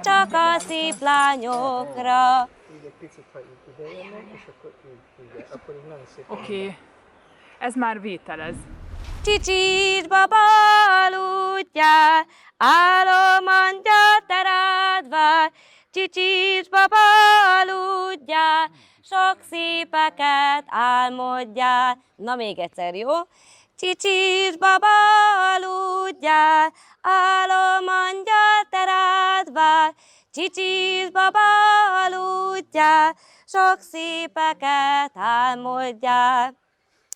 csak a szép lányokra. Így egy picit, ha így ide jönnek, és akkor így, akkor így nagyon szépen. Oké. Ez már vételez. Csicsics baba aludjál, álom angyal te rád vár. Csicsics baba aludjál, sok szépeket álmodjál. Na még egyszer, jó? Csicsics baba aludjál, álom angyal te rád vár. Csicsics baba aludjál, sok szépeket álmodjál.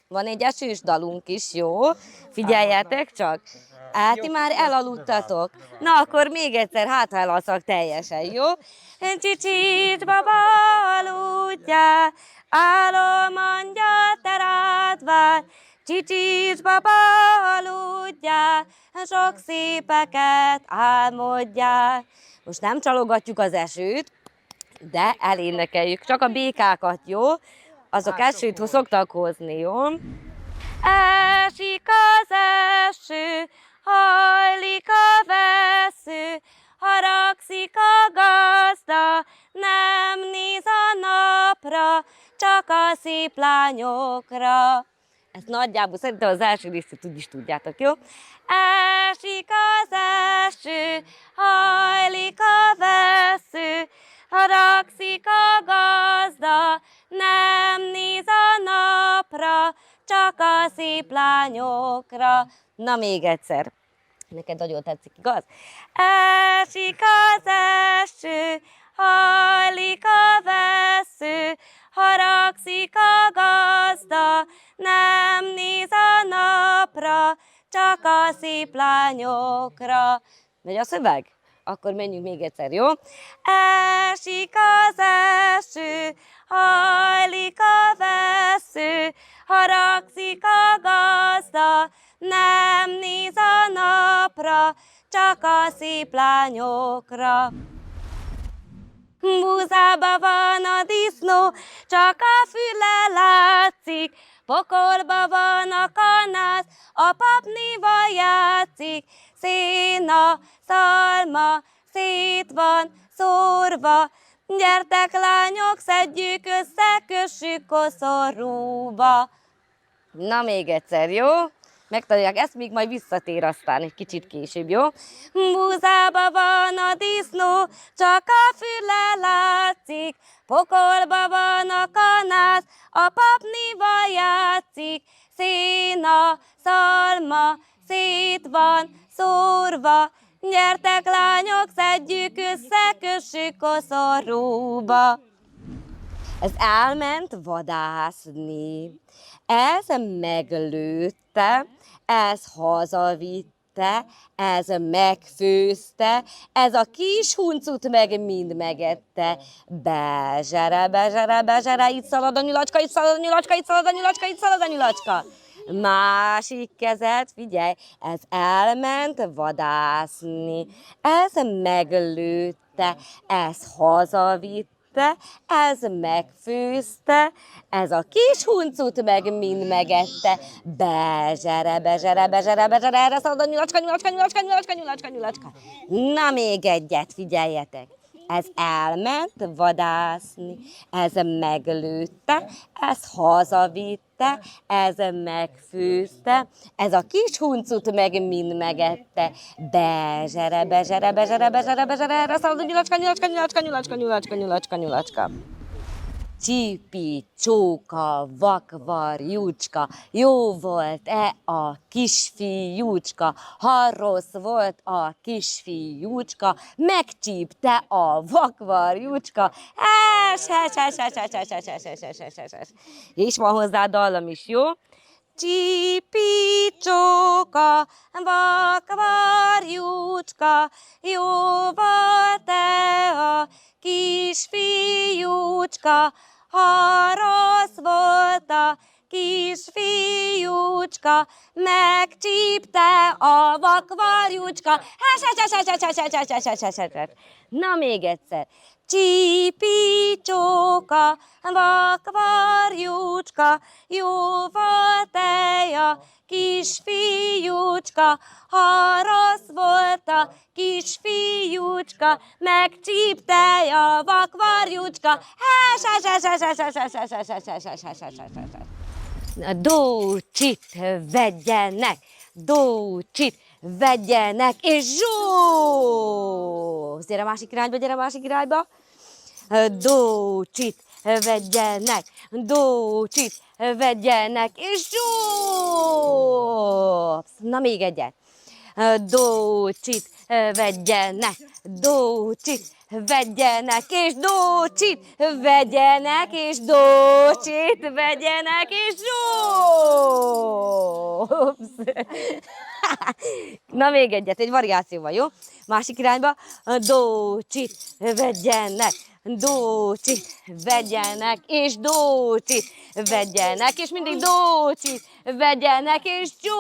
Van egy esős dalunk is, jó? Figyeljetek csak! Ti már elaludtatok. Na akkor még egyszer, hát ha elalszak teljesen, jó? Csicsics baba aludjál, álom angyal te rád vár. Csicsics baba aludjál, sok szépeket álmodjál. Most nem csalogatjuk az esőt, de elénekeljük csak a békákat, jó? Azok esőt szoktak hozni, jó? Esik az eső, hajlik a vesző, haragszik a gazda, nem néz a napra, csak a szép lányokra. Ezt nagyjából szerintem az első részét úgy is tudjátok, jó? Esik az eső, hajlik a vesző, haragszik a gazda, nem néz a napra, csak a szép lányokra. Na még egyszer. Neked nagyon tetszik, igaz? Esik az eső, hajlik a vesző, haragszik a gazda, nem néz a napra, csak a szép lányokra. Megy a szöveg? Akkor menjünk még egyszer, jó? Esik az eső, hajlik a vesző, haragszik a gazda, nem néz a napra, csak a szép lányokra. Búzába van a disznó, csak a füle látszik, pokolba van a kanász, a papnival játszik, széna, szalma, szét van szórva, gyertek lányok, szedjük össze, kössük koszorúba. Na még egyszer, jó? Megtanulják, ezt még majd visszatér aztán egy kicsit később, jó? Búzába van a disznó, csak a füle látszik, pokolba van a kanász, a papnival játszik, széna, szalma, szét van szórva, gyertek lányok, szedjük össze, kössük koszorúba. Ez elment vadászni, ez meglőtte, ez hazavitte, ez megfőzte, ez a kis huncut meg mind megette. Bezsere, bezsere, bezsere, itt szalad a nyulacska, itt szalad a nyulacska, itt szalad a nyulacska, itt szalad a nyulacska. Másik kezet, figyelj, ez elment vadászni, ez meglőtte, ez hazavitte, ez megfőzte, ez a kis huncut meg mind megette. Bezsere, bezsere, bezsere, bezsere, erre szalad a nyulacska, nyulacska, nyulacska, nyulacska, nyulacska, nyulacska. Na még egyet, figyeljetek. Ez elment vadászni, ez meglőtte, ez hazavitte, ez megfőzte, ez a kis huncut meg mind megette. Bezsere, bezsere, bezsere, bezsere, bezsere, erre szalad a nyulacska, nyulacska, nyulacska, nyulacska, nyulacska, nyulacska, nyulacska. Csipi, csóka, vakvarjúcska, jó volt-e a kisfiúcska? Ha rossz volt a kisfiúcska, megcsípte a vakvarjúcska. És van hozzá dallam is, jó? Csipi, csóka, vakvarjúcska, jó volt-e a kisfiúcska? Ha rossz volt a kisfiúcska, megcsípte a vakvarjúcska. Na még egyszer. Csipi, csóka, vakvarjúcska, jó volt-e a kisfiúcska, ha rossz volt a kisfiúcska, megcsípte a vakvarjúcska. Dócsit vegyenek, dócsit vegyenek, és zsó! Gyere másik irányba, gyere másik irányba. Dócsit vegyenek, dócsit vegyenek, és zsó! Na még egyet. Dócsit vegyenek, dócsit vegyenek, és dócsit vegyenek, és dócsit vegyenek, és zsó! Na még egyet, egy variációval, jó? Másik irányba. Dócsit vegyenek, dócsit vegyenek, és dócsit vegyenek, és mindig dócsit vegyenek, és zsó!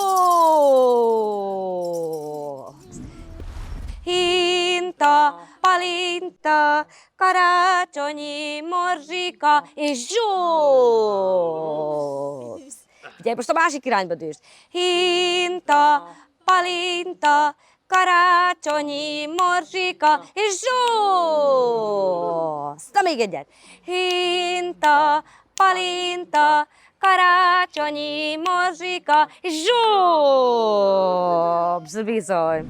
Hinta, palinta, karácsonyi morzsika, és zsó! Ugye most a másik irányba dős. Hinta, palinta, karácsonyi morzsika, és zsó! Na még egyet. Hinta, palinta, karácsonyi morzsika, és zsó! Bizony.